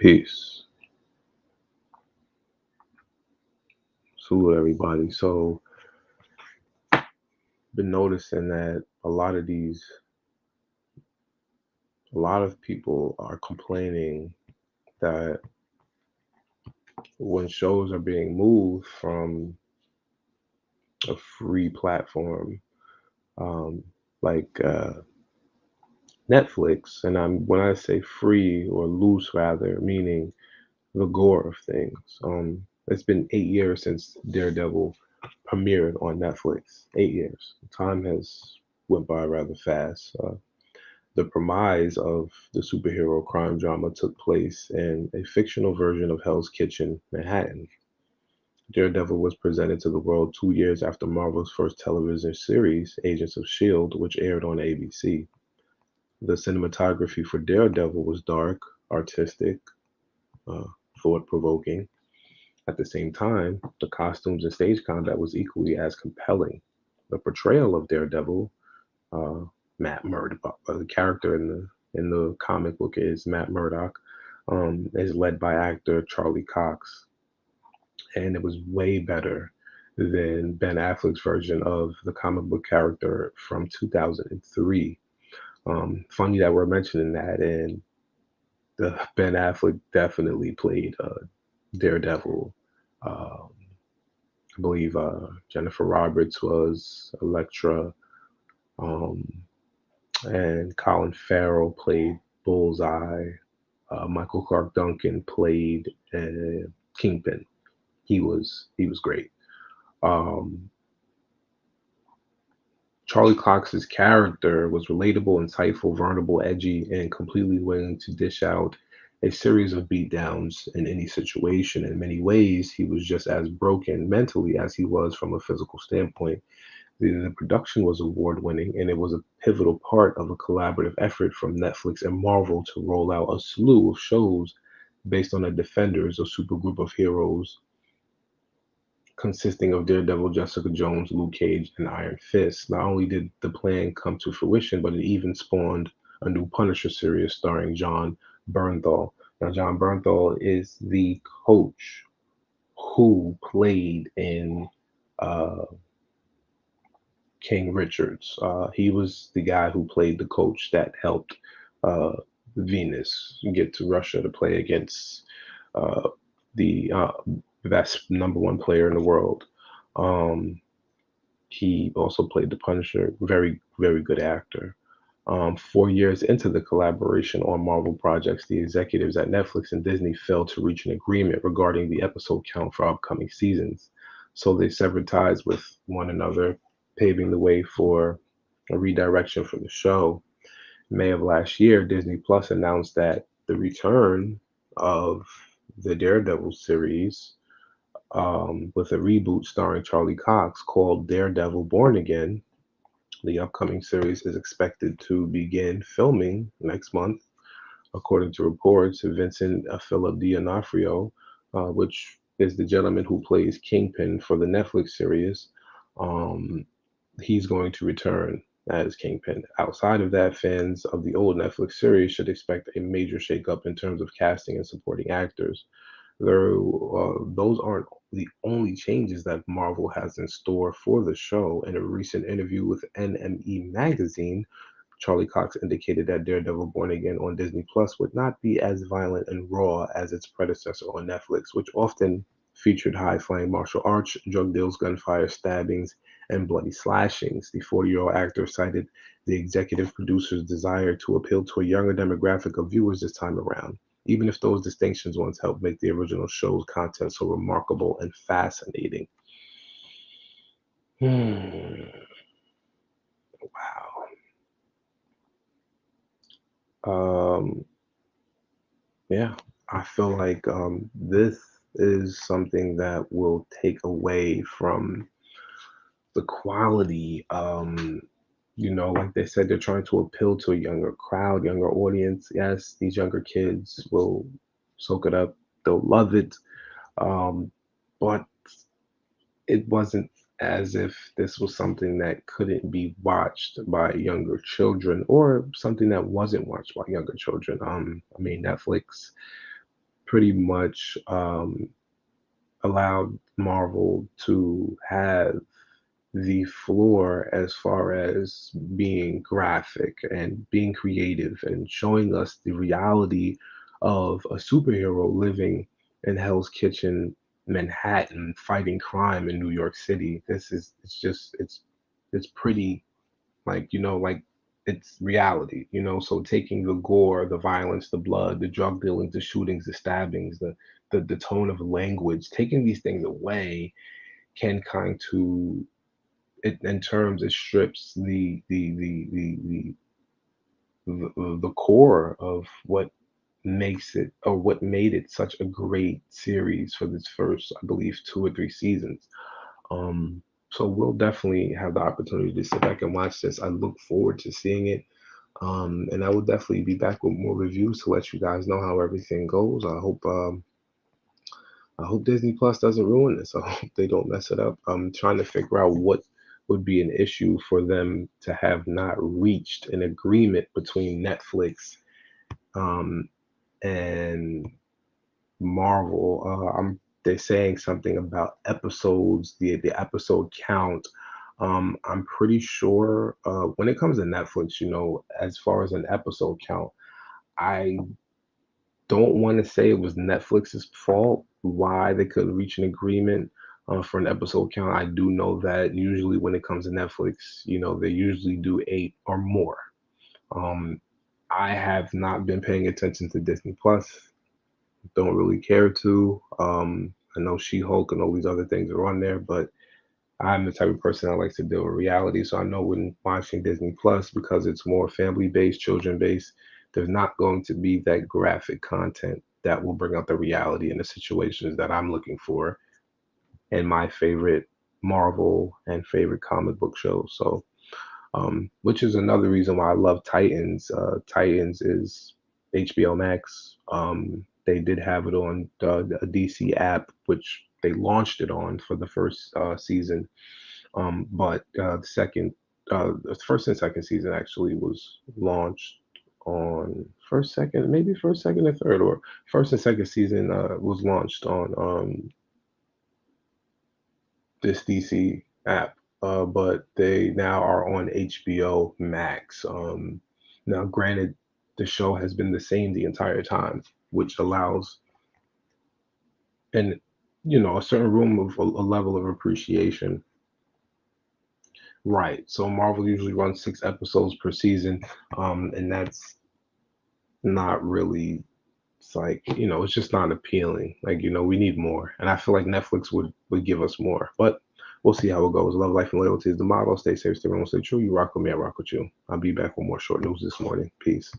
Peace. Salute everybody. So, been noticing that a lot of people are complaining that when shows are being moved from a free platform, um, like Netflix, and when I say free or loose rather, meaning the gore of things. It's been 8 years since Daredevil premiered on Netflix. 8 years. Time has went by rather fast. The premise of the superhero crime drama took place in a fictional version of Hell's Kitchen, Manhattan. Daredevil was presented to the world 2 years after Marvel's first television series, Agents of S.H.I.E.L.D., which aired on ABC. The cinematography for Daredevil was dark, artistic, uh, thought-provoking. At the same time, the costumes and stage combat was equally as compelling. The portrayal of Daredevil, uh, Matt Murdock, the character in the comic book is Matt Murdock, is led by actor Charlie Cox, and it was way better than Ben Affleck's version of the comic book character from 2003. Funny that we're mentioning that, and the Ben Affleck definitely played Daredevil. Um, I believe Jennifer Roberts was Elektra, um, and Colin Farrell played Bullseye. Michael Clark Duncan played Kingpin. He was great. Um, Charlie Cox's character was relatable, insightful, vulnerable, edgy, and completely willing to dish out a series of beatdowns in any situation. In many ways, he was just as broken mentally as he was from a physical standpoint. The production was award winning, and it was a pivotal part of a collaborative effort from Netflix and Marvel to roll out a slew of shows based on the Defenders, a supergroup of heroes consisting of Daredevil, Jessica Jones, Luke Cage, and Iron Fist. Not only did the plan come to fruition, but it even spawned a new Punisher series starring Jon Bernthal. Now, Jon Bernthal is the coach who played in uh, King Richards. He was the guy who played the coach that helped uh, Venus get to Russia to play against uh, the best number one player in the world. Um, he also played the Punisher. Very, very good actor. 4 years into the collaboration on Marvel projects, the executives at Netflix and Disney failed to reach an agreement regarding the episode count for upcoming seasons. So they severed ties with one another, paving the way for a redirection for the show. May of last year, Disney Plus announced that the return of the Daredevil series with a reboot starring Charlie Cox called Daredevil Born Again. The upcoming series is expected to begin filming next month, according to reports. Vincent Philip D'Onofrio, which is the gentleman who plays Kingpin for the Netflix series, um, he's going to return as Kingpin. Outside of that, fans of the old Netflix series should expect a major shakeup in terms of casting and supporting actors. Those aren't the only changes that Marvel has in store for the show. In a recent interview with NME Magazine, Charlie Cox indicated that Daredevil Born Again on Disney Plus would not be as violent and raw as its predecessor on Netflix, which often featured high flying martial arts, drug deals, gunfire, stabbings, and bloody slashings. The 40-year-old actor cited the executive producer's desire to appeal to a younger demographic of viewers this time around, even if those distinctions once helped make the original show's content so remarkable and fascinating. Hmm. Wow. Yeah, I feel like this is something that will take away from the quality. Like they said, they're trying to appeal to a younger crowd, younger audience. Yes, these younger kids will soak it up, they'll love it. Um, but it wasn't as if this was something that couldn't be watched by younger children or something that wasn't watched by younger children. I mean, Netflix. pretty much allowed Marvel to have the floor as far as being graphic and being creative and showing us the reality of a superhero living in Hell's Kitchen, Manhattan, fighting crime in New York City. It's pretty, like, like, it's reality, so taking the gore, the violence, the blood, the drug dealing, the shootings, the stabbings, the tone of language, taking these things away can kind to, it, in terms, it strips the core of what makes it, or what made it such a great series for this first, I believe, 2 or 3 seasons. um so we'll definitely have the opportunity to sit back and watch this. I look forward to seeing it. And I will definitely be back with more reviews to let you guys know how everything goes. I hope Disney Plus doesn't ruin this. I hope they don't mess it up. I'm trying to figure out what would be an issue for them to have not reached an agreement between Netflix um, and Marvel. They're saying something about episodes, the episode count. I'm pretty sure when it comes to Netflix, as far as an episode count, I don't want to say it was Netflix's fault why they couldn't reach an agreement for an episode count. I do know that usually when it comes to Netflix, they usually do 8 or more. Um, I have not been paying attention to Disney Plus. Don't really care to. I know She-Hulk and all these other things are on there, but I'm the type of person that likes to deal with reality. So I know when watching Disney Plus, because it's more family based, children based, there's not going to be that graphic content that will bring out the reality and the situations that I'm looking for in my favorite Marvel and favorite comic book shows. So, which is another reason why I love Titans. Titans is HBO Max. They did have it on a DC app, which they launched it on for the first season, but the first and second season actually was launched on first, second, maybe first, second, and third, or first and second season was launched on this DC app, but they now are on HBO Max. Now, granted, the show has been the same the entire time, which allows an a certain room of a level of appreciation. Right. So Marvel usually runs 6 episodes per season, and that's not really. It's like, it's just not appealing. Like, we need more, and I feel like Netflix would give us more, but we'll see how it goes. Love, life, and loyalty is the motto. Stay safe, stay real, stay true. You rock with me, I rock with you. I'll be back with more short news this morning. Peace.